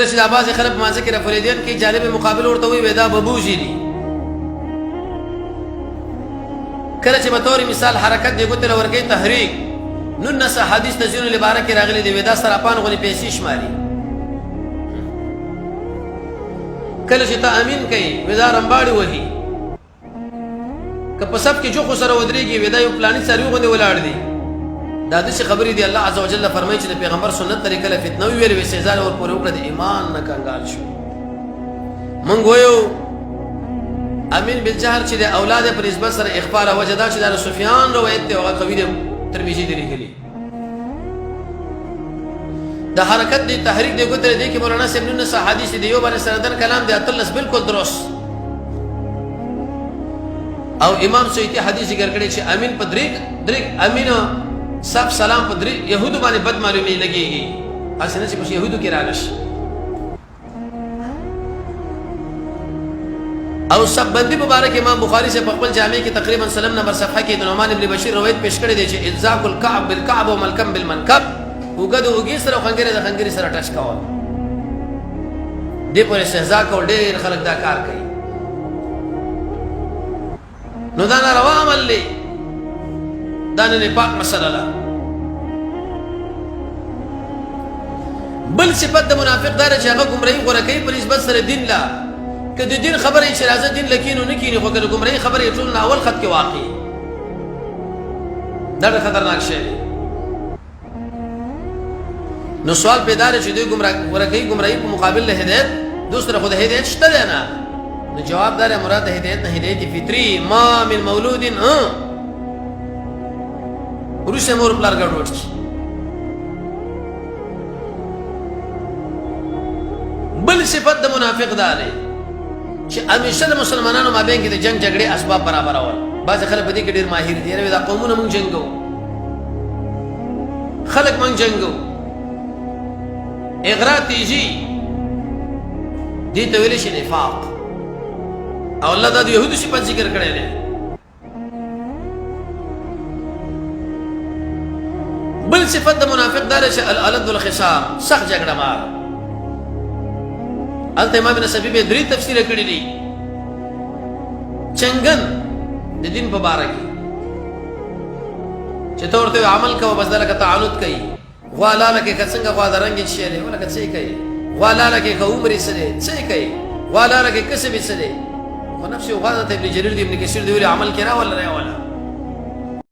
کله چې आवाज خلک مازه کې رفریدین کې جانب مقابل ورته وي ودا ببوجي دي کله چې به تور مثال حرکت دی ګوتل ورګي تحریک نو نس حدیث تزین لبارک راغلي دی ودا سرپان غوني پیسې شماري کله چې ته امین کوي ودا رمباړي وਹੀ که په سب کې جو خو سره ودرېږي ودا یو پلاني سره غونډه ولاړ دي دا د څه خبرې دی الله عزوجل فرمایي چې د پیغمبر سنت طریقه له فتنه ویل وي سزا ور پورې وکړه د ایمان نه کنګال شو مونږ وایو امین بالجهر چې د اولاد پر نسبت سره اخبار وجدا چې د سفیان روایت ته هغه قوی دی ترمذی دی لیکلي د حرکت دی تحریک دی ګوتره دی کې مولانا صاحب نن حدیث دی یو باندې سندن کلام دی اتلس بالکل درست او امام سیوطی حدیث ذکر کړي چې امین په دریک امین سب سلام په دریک يهودو باندې بد معلومي لګيږي اسنه چې په يهودو کې راغش او سب بندي مبارک امام بخاری سے خپل جامع کې تقریبا سلام نمبر صفحه کې د نعمان ابن بشیر روایت پیش کړی دی چې الزاق الكعب بالكعب وملکم بالمنکب وګد وګي سره خنګره د خنګري سره ټچ کاوه دې پر استهزاء کول ډېر خلک دا کار کوي نو دا ناروا عمل دی دا نه پاک مسله ده بل صفت د منافق دار چې هغه ګمړی غوړه کوي په نسبت سره دین لا که د دین خبره چې راځي دین لکینو نه کینی خو که ګمړی خبره ټول نه اول خط کې واقع دا خطرناک شی دی نو سوال پیدا لري چې دوی ګمړی په مقابل له هدایت دوسره خود هدایت شته نه نو جواب دار مراد هدایت نه هدایت فطری ما من مولود ورشه مور پلار ګډوډ بل صفت د منافق داله چې همیشه د مسلمانانو مابین کې د جنگ جګړې اسباب برابر اول بعض خلک په دې کې ډېر ماهر دي دا قومونه مونږ جنگو خلک مونږ جنگو اغراء تیجی دي ته ویل شي نفاق او الله د يهودو صفات ذکر کړی دی بل صفت د منافق دار چې الالد والخصام سخت جګړه مار الته امام نصفی به درې تفسیر کړی دي چنګن د دین په باره کې چې تورته عمل کوو بس دلته تعانت کوي غوالاله کې څنګه غوا درنګ شي له ولکه څه کوي غوالاله کې عمر سره څه کوي غوالاله کې کسب سره ونفسي وغاده ابن جرير ابن كثير دی عمل کرا ولا نه ولا